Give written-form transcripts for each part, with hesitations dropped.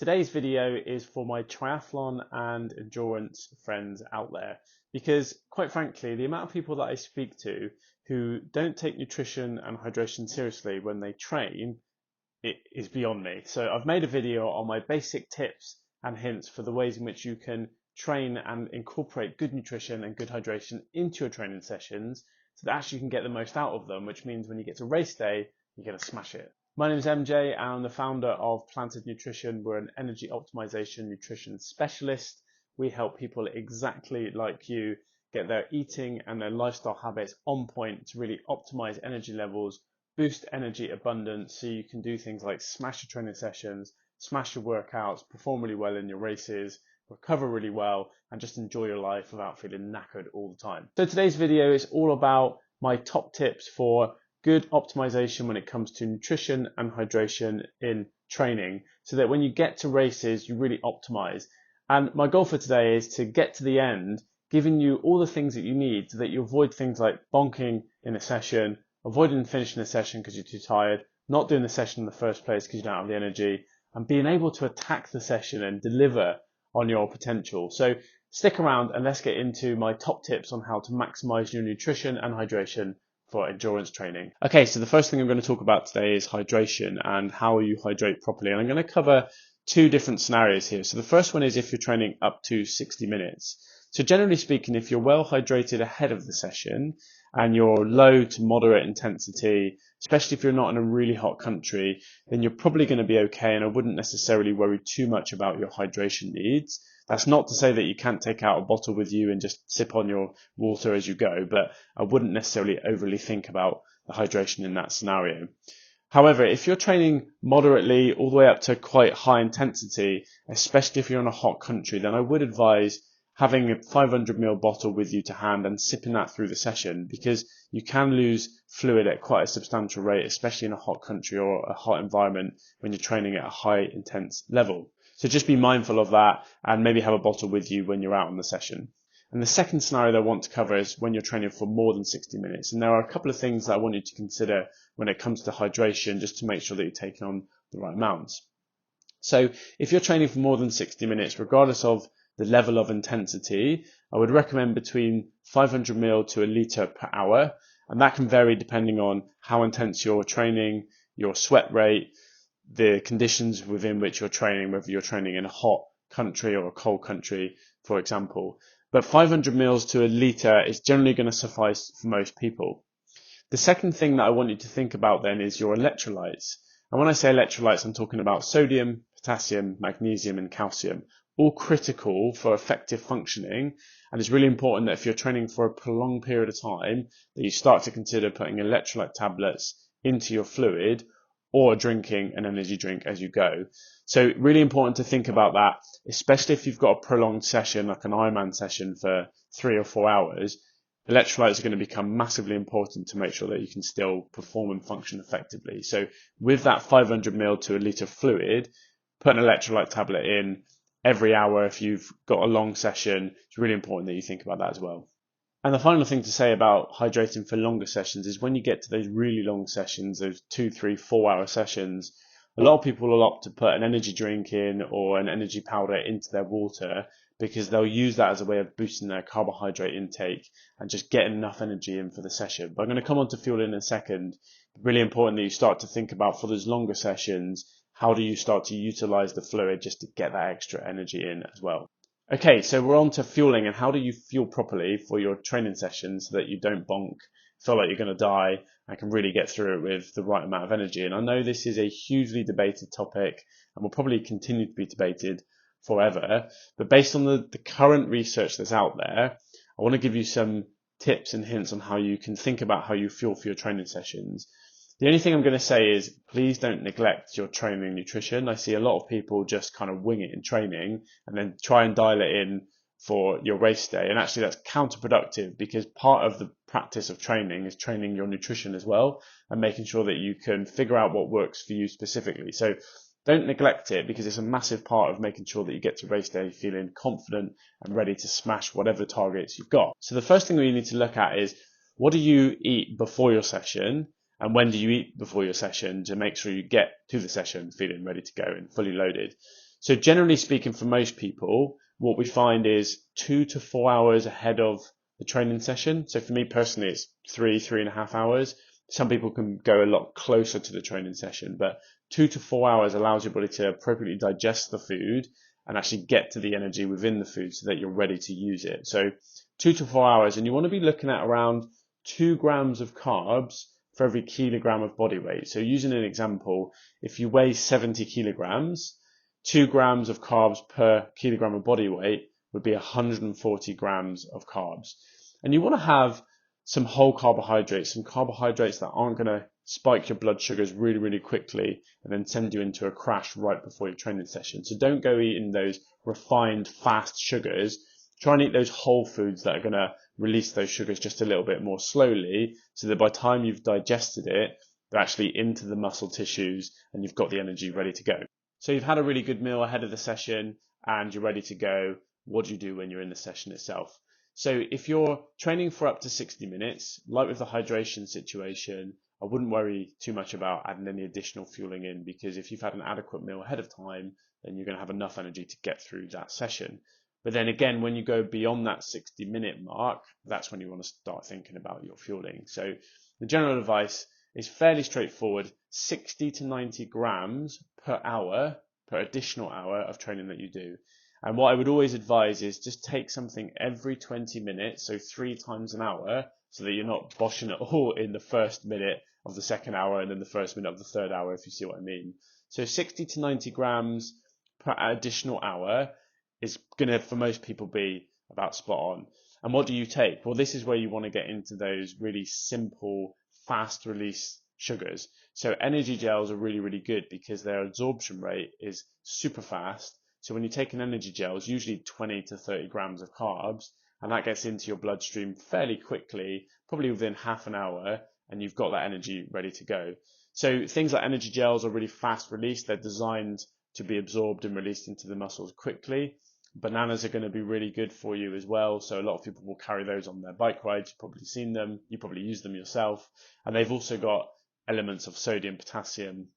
Today's video is for my triathlon and endurance friends out there because, quite frankly, the amount of people that I speak to who don't take nutrition and hydration seriously when they train, it is beyond me. So I've made a video on my basic tips and hints for the ways in which you can train and incorporate good nutrition and good hydration into your training sessions so that actually you can get the most out of them, which means when you get to race day, you're going to smash it. My name is MJ and I'm the founder of Planted Nutrition. We're an energy optimization nutrition specialist. We help people exactly like you get their eating and their lifestyle habits on point to really optimize energy levels, boost energy abundance so you can do things like smash your training sessions, smash your workouts, perform really well in your races, recover really well, and just enjoy your life without feeling knackered all the time. So today's video is all about my top tips for good optimization when it comes to nutrition and hydration in training so that when you get to races, you really optimize. And my goal for today is to get to the end, giving you all the things that you need so that you avoid things like bonking in a session, avoiding finishing a session because you're too tired, not doing the session in the first place because you don't have the energy, and being able to attack the session and deliver on your potential. So stick around and let's get into my top tips on how to maximize your nutrition and hydration for endurance training. Okay, so the first thing I'm going to talk about today is hydration and how you hydrate properly. And I'm going to cover two different scenarios here. So the first one is if you're training up to 60 minutes. So generally speaking, if you're well hydrated ahead of the session and you're low to moderate intensity, especially if you're not in a really hot country, then you're probably going to be okay. And I wouldn't necessarily worry too much about your hydration needs. That's not to say that you can't take out a bottle with you and just sip on your water as you go, but I wouldn't necessarily overly think about the hydration in that scenario. However, if you're training moderately all the way up to quite high intensity, especially if you're in a hot country, then I would advise having a 500 ml bottle with you to hand and sipping that through the session, because you can lose fluid at quite a substantial rate, especially in a hot country or a hot environment when you're training at a high intense level. So just be mindful of that and maybe have a bottle with you when you're out on the session. And the second scenario that I want to cover is when you're training for more than 60 minutes. And there are a couple of things that I want you to consider when it comes to hydration, just to make sure that you're taking on the right amounts. So if you're training for more than 60 minutes, regardless of the level of intensity, I would recommend between 500 ml to a litre per hour. And that can vary depending on how intense you're training, your sweat rate, the conditions within which you're training, whether you're training in a hot country or a cold country, for example. But 500 ml to a litre is generally going to suffice for most people. The second thing that I want you to think about then is your electrolytes. And when I say electrolytes, I'm talking about sodium, potassium, magnesium, and calcium, all critical for effective functioning. And it's really important that if you're training for a prolonged period of time, that you start to consider putting electrolyte tablets into your fluid or drinking an energy drink as you go. So really important to think about that, especially if you've got a prolonged session, like an Ironman session for 3 or 4 hours. Electrolytes are going to become massively important to make sure that you can still perform and function effectively. So with that 500 ml to a litre fluid, put an electrolyte tablet in every hour if you've got a long session. It's really important that you think about that as well. And the final thing to say about hydrating for longer sessions is when you get to those really long sessions, those 2, 3, 4 hour sessions, a lot of people will opt to put an energy drink in or an energy powder into their water because they'll use that as a way of boosting their carbohydrate intake and just getting enough energy in for the session. But I'm going to come on to fuel in a second. Really important that you start to think about for those longer sessions, how do you start to utilize the fluid just to get that extra energy in as well. Okay, so we're on to fueling, and how do you fuel properly for your training sessions so that you don't bonk, feel like you're going to die, and can really get through it with the right amount of energy. And I know this is a hugely debated topic and will probably continue to be debated forever, but based on the current research that's out there, I want to give you some tips and hints on how you can think about how you fuel for your training sessions. The only thing I'm going to say is please don't neglect your training nutrition. I see a lot of people just kind of wing it in training and then try and dial it in for your race day. And actually that's counterproductive because part of the practice of training is training your nutrition as well and making sure that you can figure out what works for you specifically. So don't neglect it because it's a massive part of making sure that you get to race day feeling confident and ready to smash whatever targets you've got. So the first thing we need to look at is what do you eat before your session? And when do you eat before your session to make sure you get to the session feeling ready to go and fully loaded? So generally speaking, for most people, what we find is 2 to 4 hours ahead of the training session. So for me personally, it's 3.5 hours. Some people can go a lot closer to the training session, but 2 to 4 hours allows your body to appropriately digest the food and actually get to the energy within the food so that you're ready to use it. So 2 to 4 hours, and you want to be looking at around 2 grams of carbs for every kilogram of body weight. So using an example, if you weigh 70 kilograms, 2 grams of carbs per kilogram of body weight would be 140 grams of carbs. And you want to have some whole carbohydrates, some carbohydrates that aren't going to spike your blood sugars really, really quickly and then send you into a crash right before your training session. So don't go eating those refined fast sugars. Try and eat those whole foods that are going to release those sugars just a little bit more slowly, so that by the time you've digested it, they're actually into the muscle tissues and you've got the energy ready to go. So you've had a really good meal ahead of the session and you're ready to go. What do you do when you're in the session itself? So if you're training for up to 60 minutes, like with the hydration situation, I wouldn't worry too much about adding any additional fueling in, because if you've had an adequate meal ahead of time, then you're going to have enough energy to get through that session. But then again, when you go beyond that 60-minute mark, that's when you want to start thinking about your fueling. So the general advice is fairly straightforward: 60 to 90 grams per hour, per additional hour of training that you do. And what I would always advise is just take something every 20 minutes, so 3 times an hour, so that you're not boshing it all in the first minute of the second hour and then the first minute of the third hour, if you see what I mean. So 60 to 90 grams per additional hour is going to, for most people, be about spot on. And what do you take? Well, this is where you want to get into those really simple, fast release sugars. So energy gels are really, really good because their absorption rate is super fast. So when you take an energy gel, it's usually 20 to 30 grams of carbs, and that gets into your bloodstream fairly quickly, probably within half an hour, and you've got that energy ready to go. So things like energy gels are really fast release. They're designed to be absorbed and released into the muscles quickly. Bananas are going to be really good for you as well. So a lot of people will carry those on their bike rides. You've probably seen them. You probably use them yourself. And they've also got elements of sodium, potassium,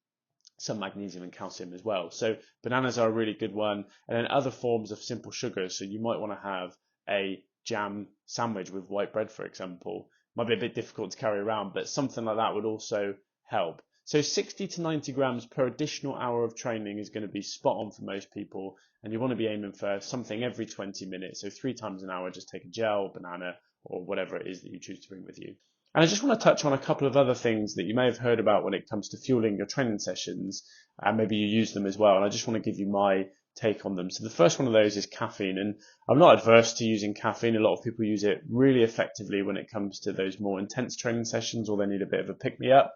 some magnesium and calcium as well. So bananas are a really good one. And then other forms of simple sugars. So you might want to have a jam sandwich with white bread, for example. Might be a bit difficult to carry around, but something like that would also help. So 60 to 90 grams per additional hour of training is going to be spot on for most people. And you want to be aiming for something every 20 minutes. So 3 times an hour, just take a gel, banana, or whatever it is that you choose to bring with you. And I just want to touch on a couple of other things that you may have heard about when it comes to fueling your training sessions, and maybe you use them as well. And I just want to give you my take on them. So the first one of those is caffeine, and I'm not adverse to using caffeine. A lot of people use it really effectively when it comes to those more intense training sessions, or they need a bit of a pick-me-up.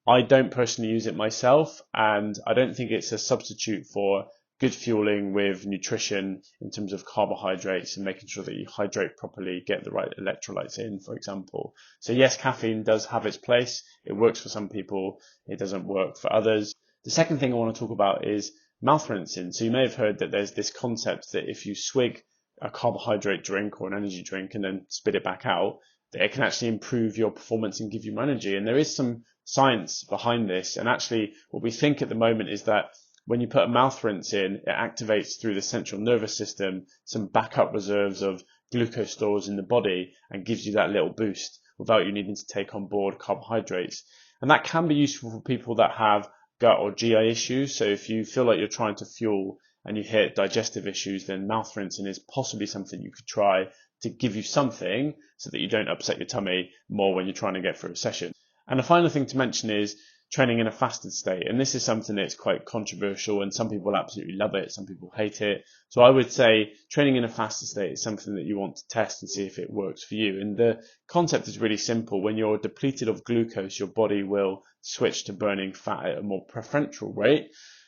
I don't personally use it myself, and I don't think it's a substitute for good fueling with nutrition in terms of carbohydrates and making sure that you hydrate properly, get the right electrolytes in, for example. So yes, caffeine does have its place. It works for some people. It doesn't work for others. The second thing I want to talk about is mouth rinsing. So you may have heard that there's this concept that if you swig a carbohydrate drink or an energy drink and then spit it back out, that it can actually improve your performance and give you more energy. And there is some science behind this. And actually what we think at the moment is that when you put a mouth rinse in, it activates through the central nervous system some backup reserves of glucose stores in the body and gives you that little boost without you needing to take on board carbohydrates. And that can be useful for people that have gut or GI issues. So if you feel like you're trying to fuel and you hit digestive issues, then mouth rinsing is possibly something you could try to give you something so that you don't upset your tummy more when you're trying to get through a session. And the final thing to mention is training in a fasted state. And this is something that's quite controversial, and some people absolutely love it, some people hate it. So I would say training in a fasted state is something that you want to test and see if it works for you. And the concept is really simple. When you're depleted of glucose, your body will switch to burning fat at a more preferential rate.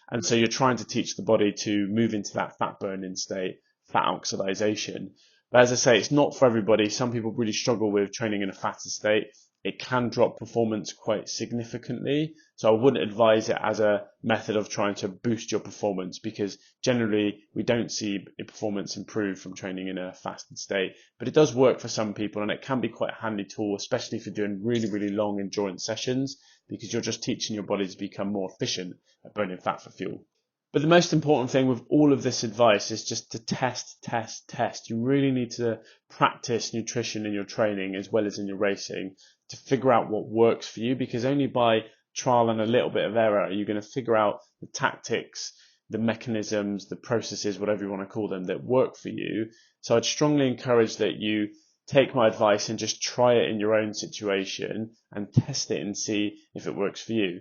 And so you're trying to teach the body to move into that fat burning state, fat oxidation. But as I say, it's not for everybody. Some people really struggle with training in a fasted state. It can drop performance quite significantly. So I wouldn't advise it as a method of trying to boost your performance, because generally we don't see performance improve from training in a fasted state. But it does work for some people, and it can be quite a handy tool, especially if you're doing really, really long endurance sessions, because you're just teaching your body to become more efficient at burning fat for fuel. But the most important thing with all of this advice is just to test, test, test. You really need to practice nutrition in your training as well as in your racing to figure out what works for you, because only by trial and a little bit of error are you going to figure out the tactics, the mechanisms, the processes, whatever you want to call them, that work for you. So I'd strongly encourage that you take my advice and just try it in your own situation and test it and see if it works for you.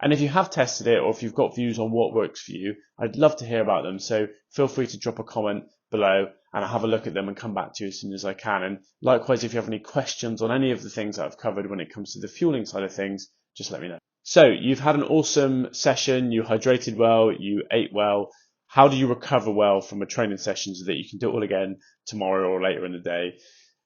And if you have tested it, or if you've got views on what works for you, I'd love to hear about them. So feel free to drop a comment below and I'll have a look at them and come back to you as soon as I can. And likewise, if you have any questions on any of the things that I've covered when it comes to the fueling side of things, just let me know. So you've had an awesome session, you hydrated well, you ate well. How do you recover well from a training session so that you can do it all again tomorrow or later in the day?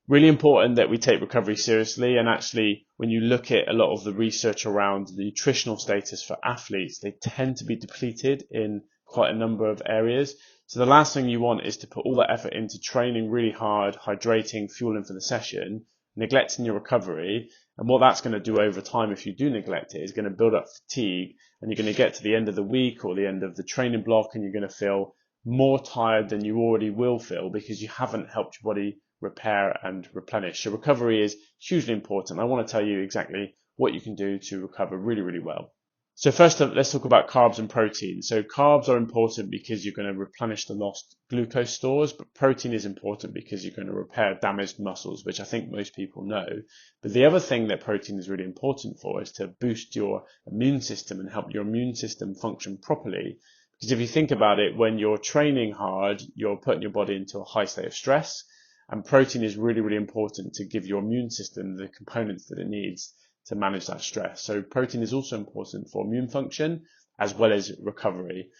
Really important that we take recovery seriously, and actually when you look at a lot of the research around the nutritional status for athletes, they tend to be depleted in quite a number of areas. So the last thing you want is to put all that effort into training really hard, hydrating, fueling for the session, neglecting your recovery. And what that's going to do over time, if you do neglect it, is going to build up fatigue, and you're going to get to the end of the week or the end of the training block and you're going to feel more tired than you already will feel because you haven't helped your body repair and replenish. So recovery is hugely important. I want to tell you exactly what you can do to recover really, really well. So first up, let's talk about carbs and protein. So carbs are important because you're going to replenish the lost glucose stores, but protein is important because you're going to repair damaged muscles, which I think most people know. But the other thing that protein is really important for is to boost your immune system and help your immune system function properly. Because if you think about it, when you're training hard, you're putting your body into a high state of stress. And protein is really, really important to give your immune system the components that it needs to manage that stress. So protein is also important for immune function as well as recovery.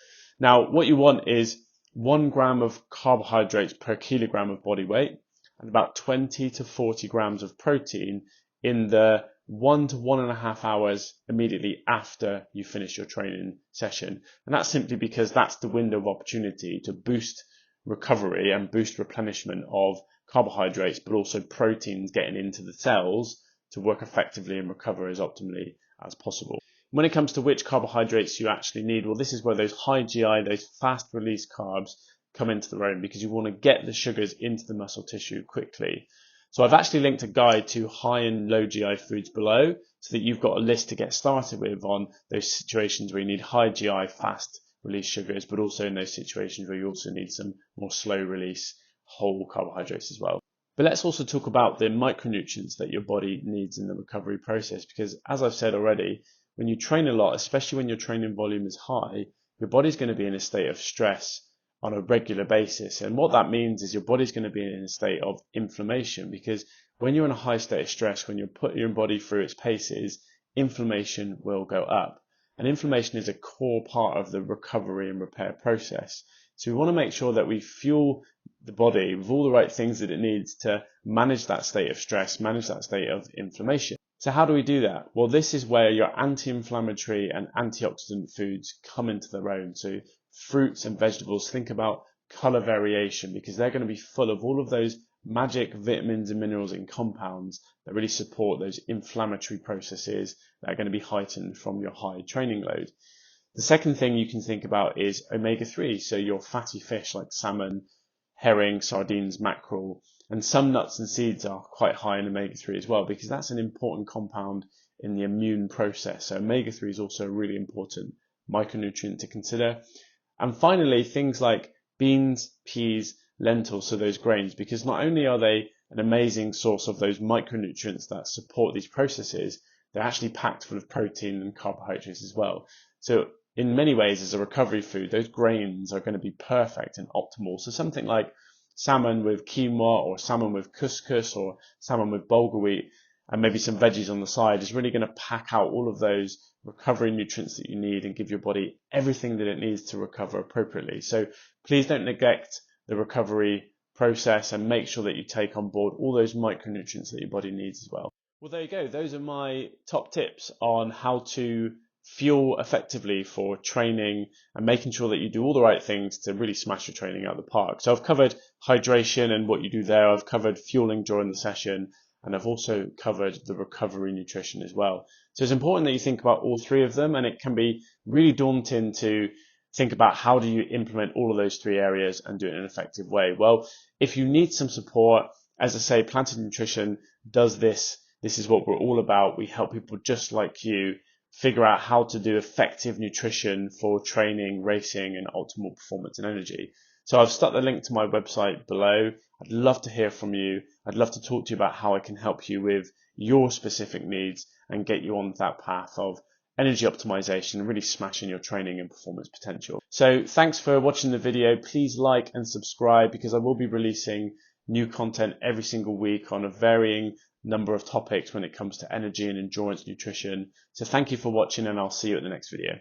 Now, what you want is 1 gram of carbohydrates per kilogram of body weight and about 20 to 40 grams of protein in the 1 to 1.5 hours immediately after you finish your training session. And that's simply because that's the window of opportunity to boost recovery and boost replenishment of carbohydrates, but also proteins getting into the cells to work effectively and recover as optimally as possible. When it comes to which carbohydrates you actually need, well, this is where those high GI, those fast release carbs come into the room, because you want to get the sugars into the muscle tissue quickly. So I've actually linked a guide to high and low GI foods below so that you've got a list to get started with on those situations where you need high GI fast release sugars, but also in those situations where you also need some more slow release whole carbohydrates as well. But let's also talk about the micronutrients that your body needs in the recovery process, because as I've said already, when you train a lot, especially when your training volume is high, your body's going to be in a state of stress on a regular basis. And what that means is your body's going to be in a state of inflammation, because when you're in a high state of stress, when you're putting your body through its paces, inflammation will go up. And inflammation is a core part of the recovery and repair process. So we want to make sure that we fuel the body with all the right things that it needs to manage that state of stress, manage that state of inflammation. So how do we do that? Well, this is where your anti-inflammatory and antioxidant foods come into their own. So fruits and vegetables, think about color variation, because they're going to be full of all of those magic vitamins and minerals and compounds that really support those inflammatory processes that are going to be heightened from your high training load. The second thing you can think about is omega-3, so your fatty fish like salmon, herring, sardines, mackerel, and some nuts and seeds are quite high in omega-3 as well, because that's an important compound in the immune process. So omega-3 is also a really important micronutrient to consider. And finally, things like beans, peas, lentils, so those grains, because not only are they an amazing source of those micronutrients that support these processes, they're actually packed full of protein and carbohydrates as well. So in many ways, as a recovery food, those grains are going to be perfect and optimal. So something like salmon with quinoa, or salmon with couscous, or salmon with bulgur wheat, and maybe some veggies on the side is really going to pack out all of those recovery nutrients that you need and give your body everything that it needs to recover appropriately. So please don't neglect the recovery process, and make sure that you take on board all those micronutrients that your body needs as well. Well, there you go. Those are my top tips on how to fuel effectively for training and making sure that you do all the right things to really smash your training out of the park. So I've covered hydration and what you do there. I've covered fueling during the session, and I've also covered the recovery nutrition as well. So it's important that you think about all three of them, and it can be really daunting to think about how do you implement all of those three areas and do it in an effective way. Well, if you need some support, as I say, Planted Nutrition does this. This is what we're all about. We help people just like you figure out how to do effective nutrition for training, racing, and optimal performance and energy. So I've stuck the link to my website below. I'd love to hear from you. I'd love to talk to you about how I can help you with your specific needs and get you on that path of energy optimization and really smashing your training and performance potential. So thanks for watching the video. Please like and subscribe, because I will be releasing new content every single week on a varying number of topics when it comes to energy and endurance nutrition. So thank you for watching, and I'll see you at the next video.